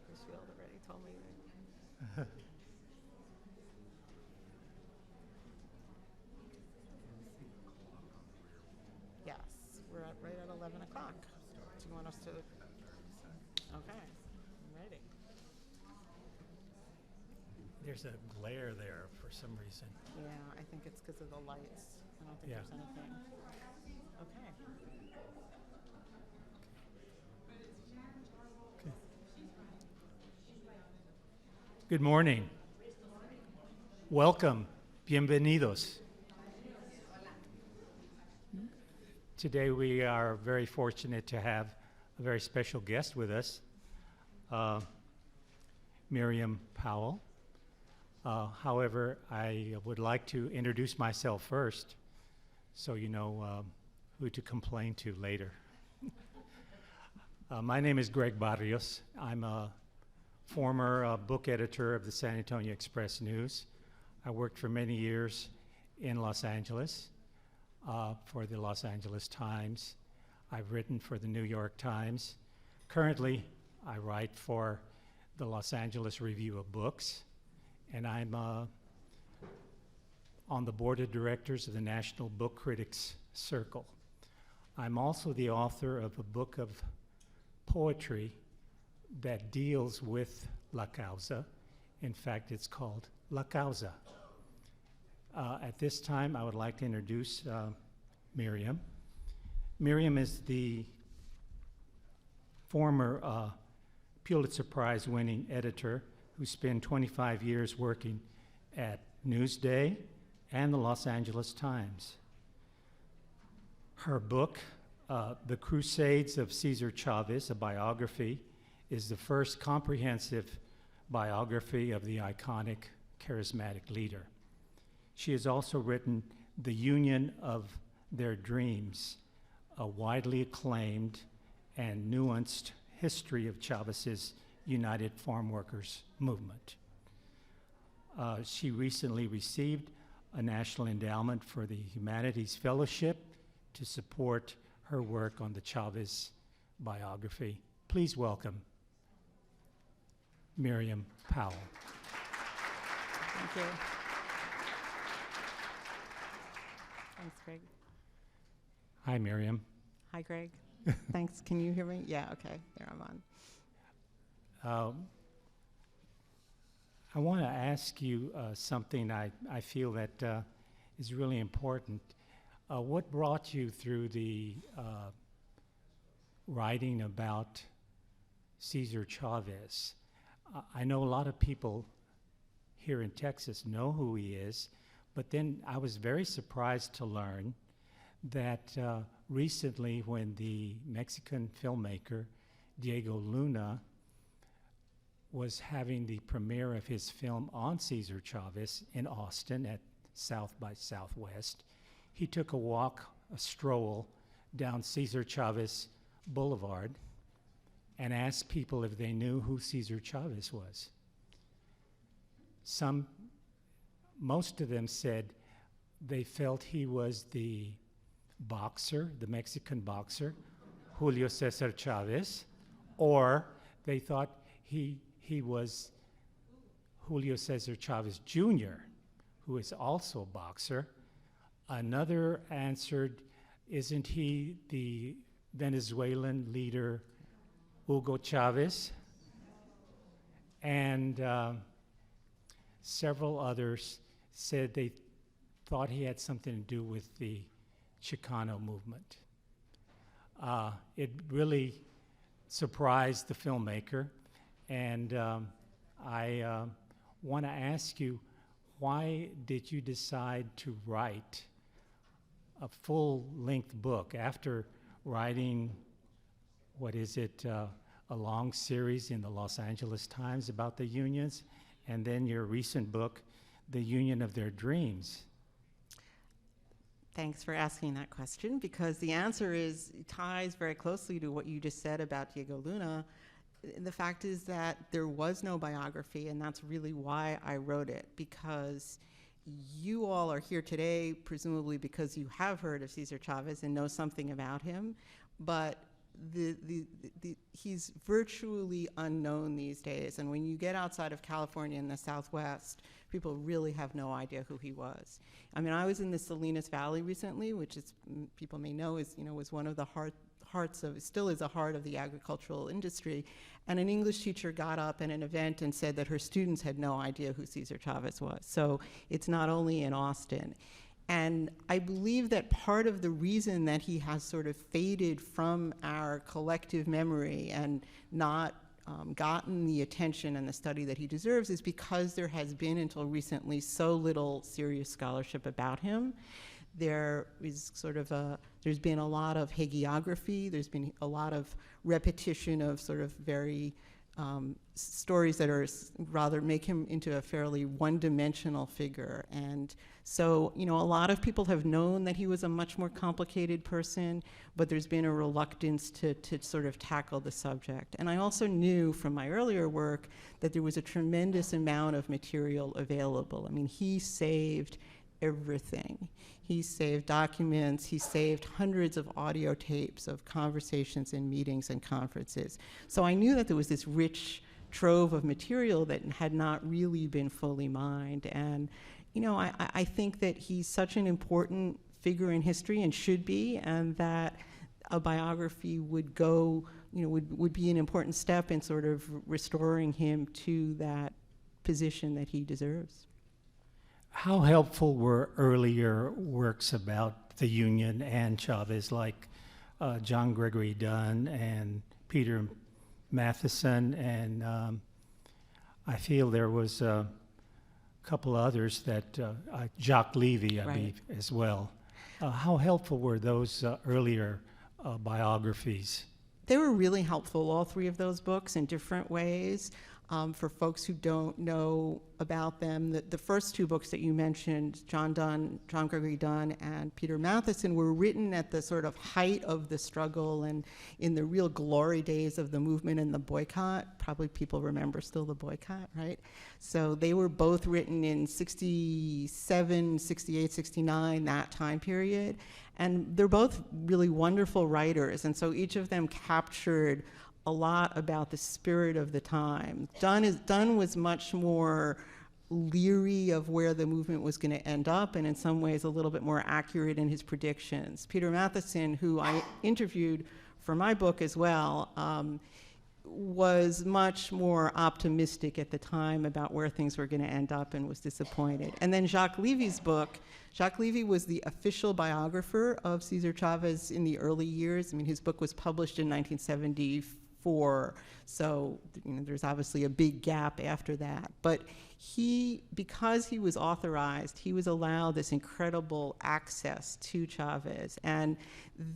Speaker's Field already told me that. Yes, we're at right at 11 o'clock. Do you want us to? Okay, I'm ready. There's a glare there for some reason. Yeah, I think it's because of the lights. I don't think Yeah. there's anything. Okay. Okay. Good morning. Welcome. Bienvenidos. Today we are very fortunate to have a very special guest with us, Miriam Pawel. However, I would like to introduce myself first so you know who to complain to later. My name is Greg Barrios. I'm a former book editor of the San Antonio Express News. I worked for many years in Los Angeles for the Los Angeles Times. I've written for the New York Times. Currently, I write for the Los Angeles Review of Books, and I'm on the board of directors of the National Book Critics Circle. I'm also the author of a book of poetry that deals with La Causa. In fact, it's called La Causa. At this time, I would like to introduce Miriam. Miriam is the former Pulitzer Prize winning editor who spent 25 years working at Newsday and the Los Angeles Times. Her book, The Crusades of Cesar Chavez, a biography, is the first comprehensive biography of the iconic, charismatic leader. She has also written The Union of Their Dreams, a widely acclaimed and nuanced history of Chavez's United Farm Workers movement. She recently received a National Endowment for the Humanities Fellowship to support her work on the Chavez biography. Please welcome Miriam Pawel. Thank you. Thanks, Greg. Hi, Miriam. Hi, Greg. Thanks. Can you hear me? Yeah, okay. There I'm on. I want to ask you something I feel that is really important. What brought you through the writing about Cesar Chavez? I know a lot of people here in Texas know who he is, but then I was very surprised to learn that recently when the Mexican filmmaker Diego Luna was having the premiere of his film on Cesar Chavez in Austin at South by Southwest, he took a stroll down Cesar Chavez Boulevard and asked people if they knew who Cesar Chavez was. Most of them said they felt he was the boxer, the Mexican boxer, Julio Cesar Chavez, or they thought he was Julio Cesar Chavez Jr., who is also a boxer. Another answered, isn't he the Venezuelan leader Hugo Chavez? And several others said they thought he had something to do with the Chicano movement. It really surprised the filmmaker, and I want to ask you, why did you decide to write a full-length book after writing, a long series in the Los Angeles Times about the unions, and then your recent book, The Union of Their Dreams? Thanks for asking that question, because the answer ties very closely to what you just said about Diego Luna. The fact is that there was no biography, and that's really why I wrote it, because you all are here today presumably because you have heard of Cesar Chavez and know something about him, but he's virtually unknown these days. And when you get outside of California in the Southwest, people really have no idea who he was. I mean, I was in the Salinas Valley recently, which is, people may know, is, was one of the hearts of, still is a heart of the agricultural industry. And an English teacher got up at an event and said that her students had no idea who Cesar Chavez was. So it's not only in Austin. And I believe that part of the reason that he has sort of faded from our collective memory and not gotten the attention and the study that he deserves is because there has been, until recently, so little serious scholarship about him. There is sort of there's been a lot of hagiography, there's been a lot of repetition of sort of very stories that are rather make him into a fairly one-dimensional figure. And so, a lot of people have known that he was a much more complicated person, but there's been a reluctance to sort of tackle the subject. And I also knew from my earlier work that there was a tremendous amount of material available. I mean, he saved everything. He saved documents, he saved hundreds of audio tapes of conversations and meetings and conferences. So I knew that there was this rich trove of material that had not really been fully mined. And, I think that he's such an important figure in history and should be, and that a biography would go, would be an important step in sort of restoring him to that position that he deserves. How helpful were earlier works about the Union and Chavez, like John Gregory Dunn and Peter Matheson, and I feel there was a couple others that, Jacques Levy, I believe, as well. How helpful were those earlier biographies? They were really helpful, all three of those books, in different ways. For folks who don't know about them, the first two books that you mentioned, John Gregory Dunn and Peter Matheson, were written at the sort of height of the struggle and in the real glory days of the movement and the boycott. Probably people remember still the boycott, right? So they were both written in 67, 68, 69, that time period. And they're both really wonderful writers. And so each of them captured a lot about the spirit of the time. Dunn was much more leery of where the movement was going to end up, and in some ways a little bit more accurate in his predictions. Peter Matheson, who I interviewed for my book as well, was much more optimistic at the time about where things were going to end up and was disappointed. And then Jacques Levy's book, Jacques Levy was the official biographer of Cesar Chavez in the early years. I mean, his book was published in 1974, so there's obviously a big gap after that. But because he was authorized, he was allowed this incredible access to Chavez. And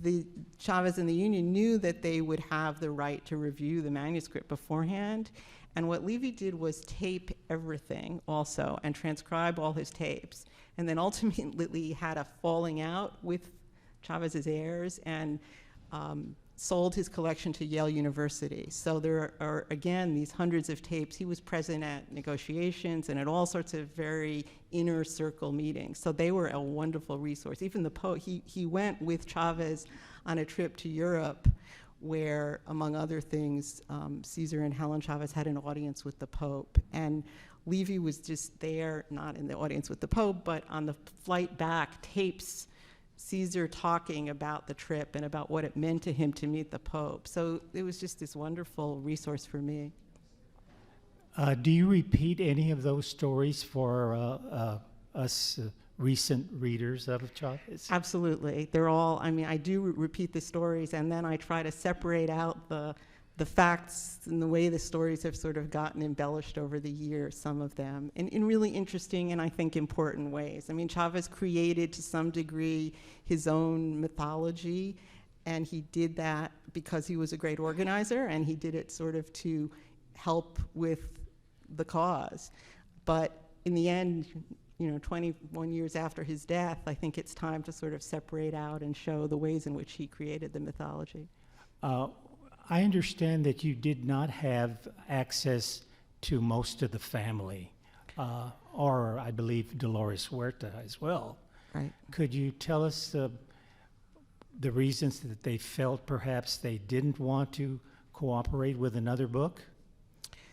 the Chavez and the Union knew that they would have the right to review the manuscript beforehand. And what Levy did was tape everything also and transcribe all his tapes. And then ultimately had a falling out with Chavez's heirs and sold his collection to Yale University. So there are, again, these hundreds of tapes. He was present at negotiations and at all sorts of very inner circle meetings. So they were a wonderful resource. Even the Pope, he went with Chavez on a trip to Europe where, among other things, Cesar and Helen Chavez had an audience with the Pope. And Levy was just there, not in the audience with the Pope, but on the flight back, tapes Cesar talking about the trip and about what it meant to him to meet the Pope. So it was just this wonderful resource for me. Do you repeat any of those stories for us recent readers of Chavez? Absolutely. They're all, I do repeat the stories, and then I try to separate out the facts and the way the stories have sort of gotten embellished over the years, some of them, in really interesting and I think important ways. Chavez created to some degree his own mythology, and he did that because he was a great organizer, and he did it sort of to help with the cause. But in the end, 21 years after his death, I think it's time to sort of separate out and show the ways in which he created the mythology. I understand that you did not have access to most of the family, or I believe Dolores Huerta as well. Right. Could you tell us the reasons that they felt perhaps they didn't want to cooperate with another book?